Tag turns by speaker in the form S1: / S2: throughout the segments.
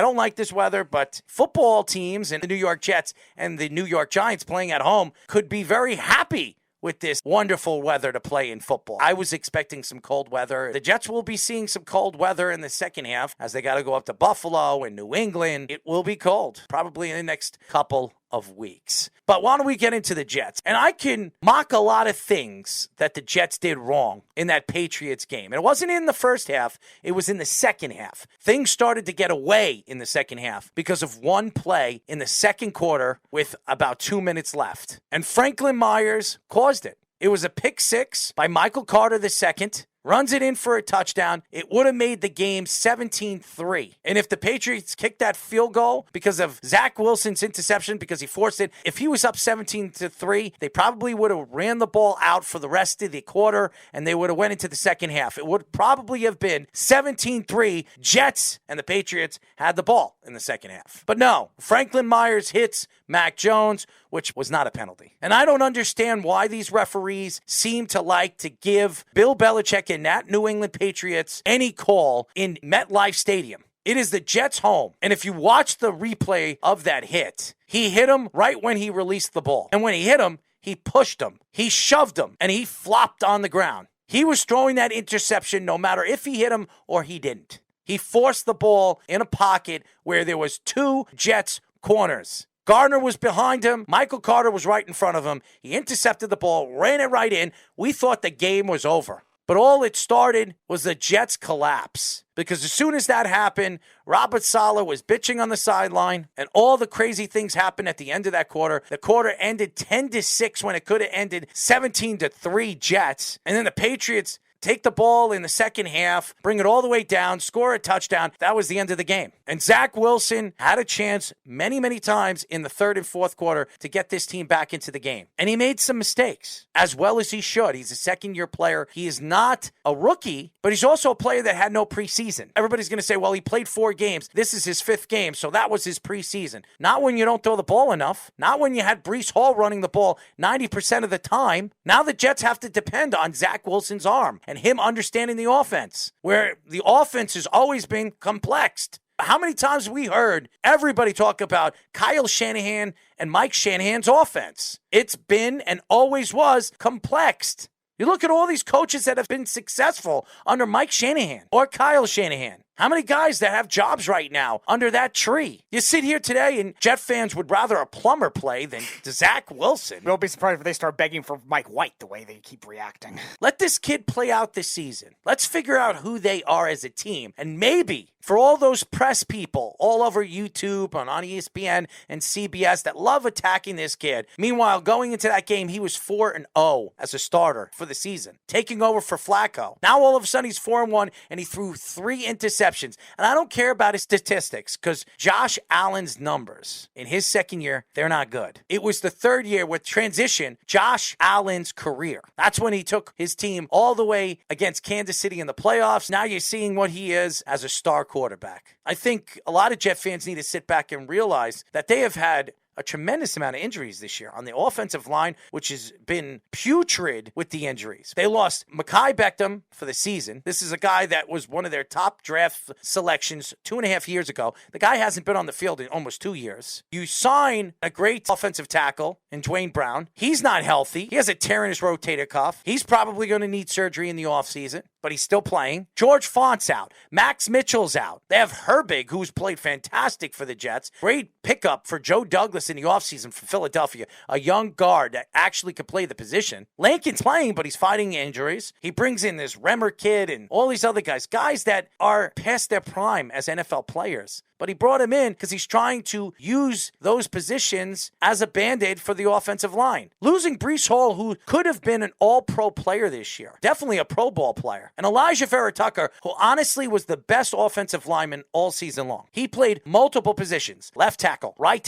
S1: I don't like this weather, but football teams and the New York Jets and the New York Giants playing at home could be very happy with this wonderful weather to play in football. I was expecting some cold weather. The Jets will be seeing some cold weather in the second half as they got to go up to Buffalo and New England. It will be cold, probably in the next couple of weeks. But why don't we get into the Jets? And I can mock a lot of things that the Jets did wrong in that Patriots game. And it wasn't in the first half. It was in the second half. Things started to get away in the second half because of one play in the second quarter with about 2 minutes left. And Franklin Myers caused it. It was a pick six by Michael Carter II. Runs it in for a touchdown. It would have made the game 17-3. And if the Patriots kicked that field goal because of Zach Wilson's interception, because he forced it, if he was up 17-3, they probably would have ran the ball out for the rest of the quarter, and they would have went into the second half. It would probably have been 17-3. Jets and the Patriots had the ball in the second half. But no, Franklin Myers hits Mac Jones, which was not a penalty. And I don't understand why these referees seem to like to give Bill Belichick and that New England Patriots any call in MetLife Stadium. It is the Jets' home. And if you watch the replay of that hit, he hit him right when he released the ball. And when he hit him, he pushed him, he shoved him, and he flopped on the ground. He was throwing that interception no matter if he hit him or he didn't. He forced the ball in a pocket where there was two Jets corners. Gardner was behind him. Michael Carter was right in front of him. He intercepted the ball, ran it right in. We thought the game was over. But all it started was the Jets' collapse. Because as soon as that happened, Robert Saleh was bitching on the sideline, and all the crazy things happened at the end of that quarter. The quarter ended 10-6 when it could have ended 17-3 Jets. And then the Patriots take the ball in the second half, bring it all the way down, score a touchdown. That was the end of the game. And Zach Wilson had a chance many, many times in the third and fourth quarter to get this team back into the game. And he made some mistakes, as well as he should. He's a second-year player. He is not a rookie, but he's also a player that had no preseason. Everybody's going to say, well, he played 4 games. This is his 5th game, so that was his preseason. Not when you don't throw the ball enough. Not when you had Breece Hall running the ball 90% of the time. Now the Jets have to depend on Zach Wilson's arm and him understanding the offense, where the offense has always been complexed. How many times have we heard everybody talk about Kyle Shanahan and Mike Shanahan's offense? It's been and always was complexed. You look at all these coaches that have been successful under Mike Shanahan or Kyle Shanahan. How many guys that have jobs right now under that tree? You sit here today and Jet fans would rather a plumber play than Zach Wilson.
S2: Don't be surprised if they start begging for Mike White the way they keep reacting.
S1: Let this kid play out this season. Let's figure out who they are as a team. And maybe for all those press people all over YouTube and on ESPN and CBS that love attacking this kid. Meanwhile, going into that game, he was 4-0 as a starter for the season, taking over for Flacco. Now all of a sudden he's 4-1 and he threw 3 interceptions. And I don't care about his statistics because Josh Allen's numbers in his second year, they're not good. It was the third year with transition, Josh Allen's career. That's when he took his team all the way against Kansas City in the playoffs. Now you're seeing what he is as a star quarterback. I think a lot of Jet fans need to sit back and realize that they have had a tremendous amount of injuries this year on the offensive line, which has been putrid with the injuries. They lost Mekhi Beckham for the season. This is a guy that was one of their top draft selections 2.5 years ago. The guy hasn't been on the field in almost 2 years. You sign a great offensive tackle in Dwayne Brown. He's not healthy. He has a tear in his rotator cuff. He's probably going to need surgery in the offseason, but he's still playing. George Font's out. Max Mitchell's out. They have Herbig, who's played fantastic for the Jets. Great pickup for Joe Douglas in the offseason from Philadelphia, a young guard that actually could play the position. Lincoln's playing, but he's fighting injuries. He brings in this Remmer kid and all these other guys that are past their prime as NFL players. But he brought him in because he's trying to use those positions as a Band-Aid for the offensive line. Losing Breece Hall, who could have been an all-pro player this year, definitely a Pro Bowl player, and Elijah Vera-Tucker, who honestly was the best offensive lineman all season long. He played multiple positions: left tackle, right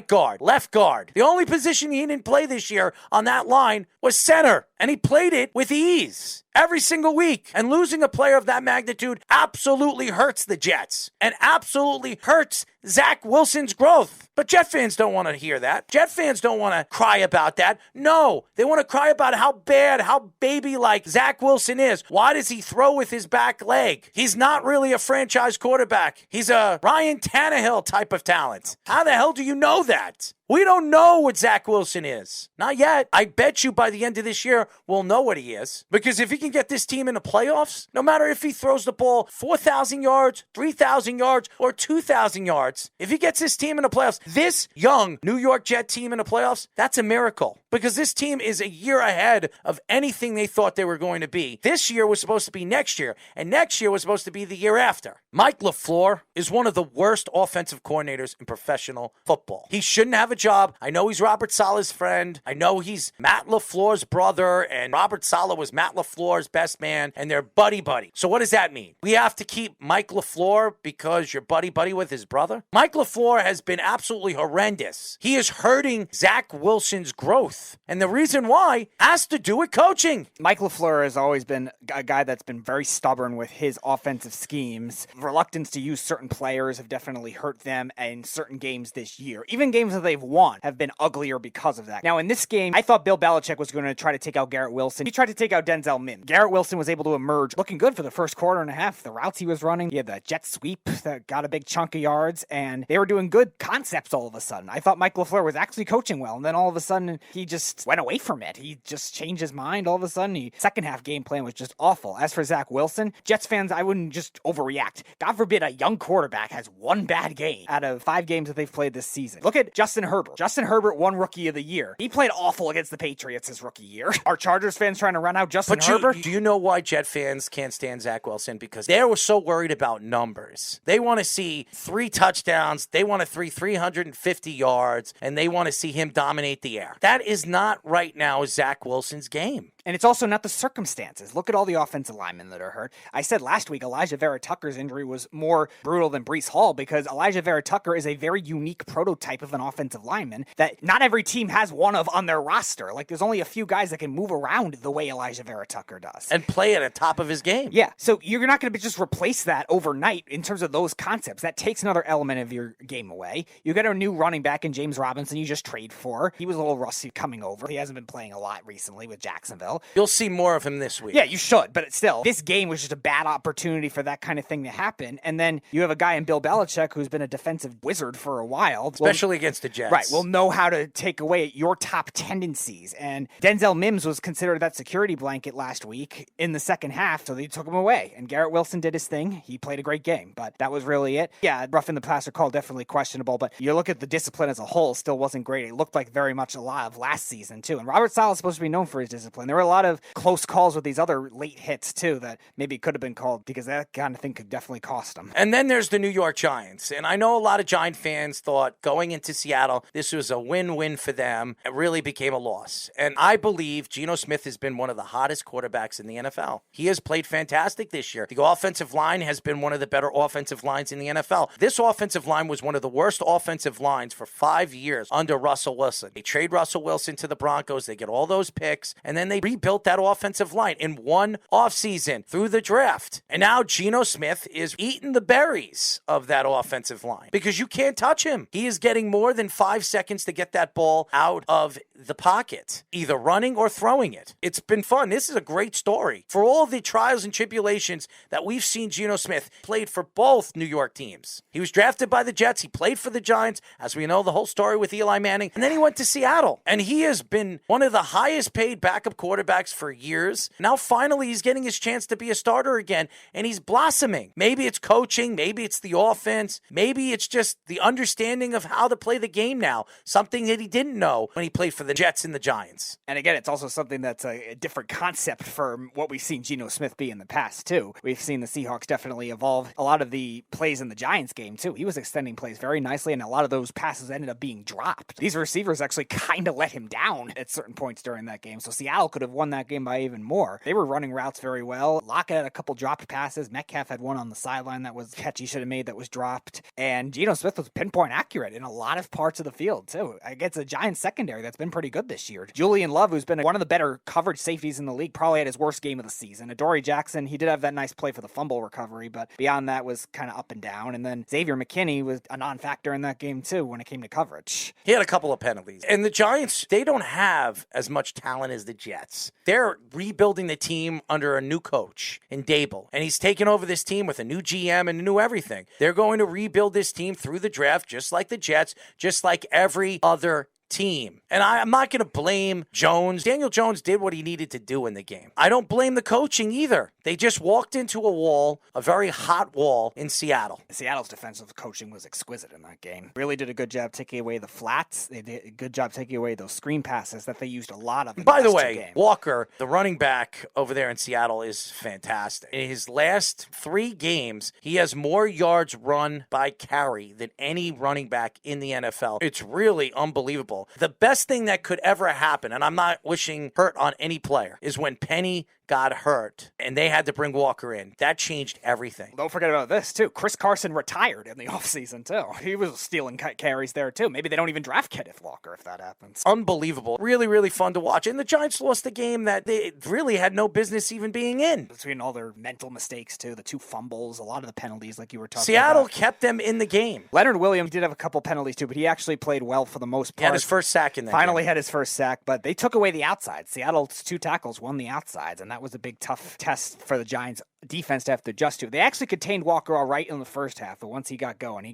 S1: guard, left guard. The only position he didn't play this year on that line was center, and he played it with ease. every single week. And losing a player of that magnitude absolutely hurts the Jets and absolutely hurts Zach Wilson's growth. But Jet fans don't want to hear that. Jet fans don't want to cry about that. No, they want to cry about how bad, how baby-like Zach Wilson is. Why does he throw with his back leg? He's not really a franchise quarterback. He's a Ryan Tannehill type of talent. How the hell do you know that? We don't know what Zach Wilson is. Not yet. I bet you by the end of this year, we'll know what he is. Because if he can get this team in the playoffs, no matter if he throws the ball 4,000 yards, 3,000 yards, or 2,000 yards, if he gets his team in the playoffs, this young New York Jet team in the playoffs, that's a miracle. Because this team is a year ahead of anything they thought they were going to be. This year was supposed to be next year, and next year was supposed to be the year after. Mike LaFleur is one of the worst offensive coordinators in professional football. He shouldn't have a job. I know he's Robert Saleh's friend. I know he's Matt LaFleur's brother, and Robert Saleh was Matt LaFleur's best man, and they're buddy-buddy. So what does that mean? We have to keep Mike LaFleur because you're buddy-buddy with his brother? Mike LaFleur has been absolutely horrendous. He is hurting Zach Wilson's growth. And the reason why has to do with coaching.
S2: Mike LaFleur has always been a guy that's been very stubborn with his offensive schemes. Reluctance to use certain players have definitely hurt them in certain games this year. Even games that they've won have been uglier because of that. Now, in this game, I thought Bill Belichick was going to try to take out Garrett Wilson. He tried to take out Denzel Mims. Garrett Wilson was able to emerge looking good for the first quarter and a half. The routes he was running, he had that jet sweep that got a big chunk of yards, and they were doing good concepts all of a sudden. I thought Mike LaFleur was actually coaching well, and then all of a sudden, he just went away from it. He just changed his mind all of a sudden. The second half game plan was just awful. As for Zach Wilson, Jets fans, I wouldn't just overreact. God forbid a young quarterback has one bad game out of 5 games that they've played this season. Look at Justin Herbert. Justin Herbert won Rookie of the Year. He played awful against the Patriots his rookie year. Are Chargers fans trying to run out Justin Herbert?
S1: Do you know why Jet fans can't stand Zach Wilson? Because they were so worried about numbers. They want to see 3 touchdowns. They want to 350 yards, and they want to see him dominate the air. That is not right now Zach Wilson's game.
S2: And it's also not the circumstances. Look at all the offensive linemen that are hurt. I said last week Elijah Vera Tucker's injury was more brutal than Breece Hall because Elijah Vera Tucker is a very unique prototype of an offensive lineman that not every team has one of on their roster. Like, there's only a few guys that can move around the way Elijah Vera Tucker does.
S1: And play at the top of his game.
S2: Yeah, so you're not going to just replace that overnight in terms of those concepts. That takes another element of your game away. You got a new running back in James Robinson you just trade for. He was a little rusty coming over. He hasn't been playing a lot recently with Jacksonville.
S1: You'll see more of him this week.
S2: Yeah, you should, but still, this game was just a bad opportunity for that kind of thing to happen. And then you have a guy in Bill Belichick who's been a defensive wizard for a while.
S1: Especially against the Jets.
S2: Right, will know how to take away your top tendencies. And Denzel Mims was considered that security blanket last week in the second half, so they took him away. And Garrett Wilson did his thing. He played a great game, but that was really it. Yeah, roughing the passer call, definitely questionable, but you look at the discipline as a whole, still wasn't great. It looked like very much a lot of last season, too. And Robert Saleh is supposed to be known for his discipline. There were a lot of close calls with these other late hits, too, that maybe could have been called because that kind of thing could definitely cost them.
S1: And then there's the New York Giants. And I know a lot of Giant fans thought going into Seattle, this was a win-win for them. It really became a loss. And I believe Geno Smith has been one of the hottest quarterbacks in the NFL. He has played fantastic this year. The offensive line has been one of the better offensive lines in the NFL. This offensive line was one of the worst offensive lines for 5 years under Russell Wilson. They trade Russell Wilson to the Broncos. They get all those picks. And then they rebuilt that offensive line in one offseason through the draft. And now Geno Smith is eating the berries of that offensive line because you can't touch him. He is getting more than 5 seconds to get that ball out of the pocket, either running or throwing it. It's been fun. This is a great story. For all the trials and tribulations that we've seen, Geno Smith played for both New York teams. He was drafted by the Jets. He played for the Giants, as we know the whole story with Eli Manning. And then he went to Seattle. And he has been one of the highest paid backup quarterbacks for years. Now finally he's getting his chance to be a starter again, and he's blossoming. Maybe it's coaching. Maybe it's the offense. Maybe it's just the understanding of how to play the game now. Something that he didn't know when he played for the Jets and the Giants.
S2: And again, it's also something that's a different concept for what we've seen Geno Smith be in the past, too. We've seen the Seahawks definitely evolve a lot of the plays in the Giants game, too. He was extending plays very nicely, and a lot of those passes ended up being dropped. These receivers actually kind of let him down at certain points during that game, so Seattle could have won that game by even more. They were running routes very well. Lockett had a couple dropped passes. Metcalf had one on the sideline that was catch he should have made that was dropped. And Geno Smith was pinpoint accurate in a lot of parts of the field, too. Against a Giants secondary that's been pretty good this year. Julian Love, who's been one of the better coverage safeties in the league, probably had his worst game of the season. Adoree Jackson, he did have that nice play for the fumble recovery, but beyond that was kind of up and down. And then Xavier McKinney was a non-factor in that game, too, when it came to coverage.
S1: He had a couple of penalties. And the Giants, they don't have as much talent as the Jets. They're rebuilding the team under a new coach in Dable. And he's taken over this team with a new GM and a new everything. They're going to rebuild this team through the draft, just like the Jets, just like every other team. And I'm not going to blame Jones. Daniel Jones did what he needed to do in the game. I don't blame the coaching either. They just walked into a wall, a very hot wall in Seattle.
S2: Seattle's defensive coaching was exquisite in that game. Really did a good job taking away the flats. They did a good job taking away those screen passes that they used a lot of in
S1: By the
S2: last
S1: way,
S2: two games.
S1: Walker, the running back over there in Seattle, is fantastic. In his last 3 games, he has more yards run by carry than any running back in the NFL. It's really unbelievable. The best thing that could ever happen, and I'm not wishing hurt on any player, is when Penny got hurt and they had to bring Walker in. That changed everything.
S2: Don't forget about this, too. Chris Carson retired in the offseason, too. He was stealing carries there, too. Maybe they don't even draft Kenneth Walker if that happens.
S1: Unbelievable. Really, really fun to watch. And the Giants lost a game that they really had no business even being in.
S2: Between all their mental mistakes, too, the 2 fumbles, a lot of the penalties like you were talking
S1: Seattle
S2: about.
S1: kept them in the game.
S2: Leonard Williams did have a couple penalties, too, but he actually played well for the most part.
S1: He had his first sack in that
S2: Finally
S1: game.
S2: had his first sack, but they took away the outside. Seattle's 2 tackles won the outsides, and that was a big, tough test for the Giants defense to have to adjust to. They actually contained Walker all right in the first half, but once he got going,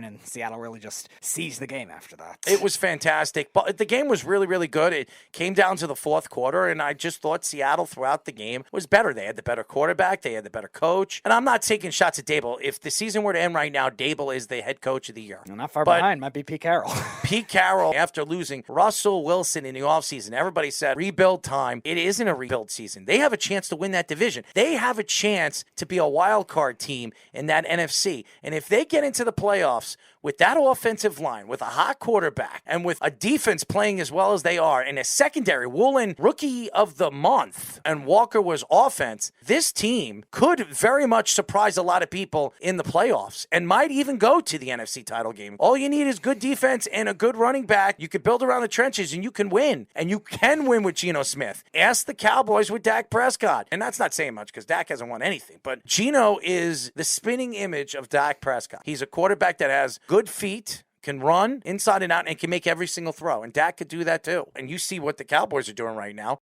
S2: and Seattle really just seized the game after that.
S1: It was fantastic, but the game was really, really good. It came down to the fourth quarter, and I just thought Seattle throughout the game was better. They had the better quarterback. They had the better coach. And I'm not taking shots at Dable. If the season were to end right now, Dable is the head coach of the year.
S2: Not far behind. Might be Pete Carroll.
S1: Pete Carroll, after losing Russell Wilson in the offseason, everybody said, rebuild time. It isn't a rebuild season. They have a chance to win that division. They have a chance to be a wild card team in that NFC. And if they get into the playoffs with that offensive line, with a hot quarterback, and with a defense playing as well as they are, and a secondary, Woolen, rookie of the month, and Walker was offense, this team could very much surprise a lot of people in the playoffs and might even go to the NFC title game. All you need is good defense and a good running back. You could build around the trenches and you can win. And you can win with Geno Smith. Ask the Cowboys with Dak Prescott. And that's not saying much because Dak hasn't won anything. But Geno is the spinning image of Dak Prescott. He's a quarterback that has good feet, can run inside and out, and can make every single throw. And Dak could do that too. And you see what the Cowboys are doing right now.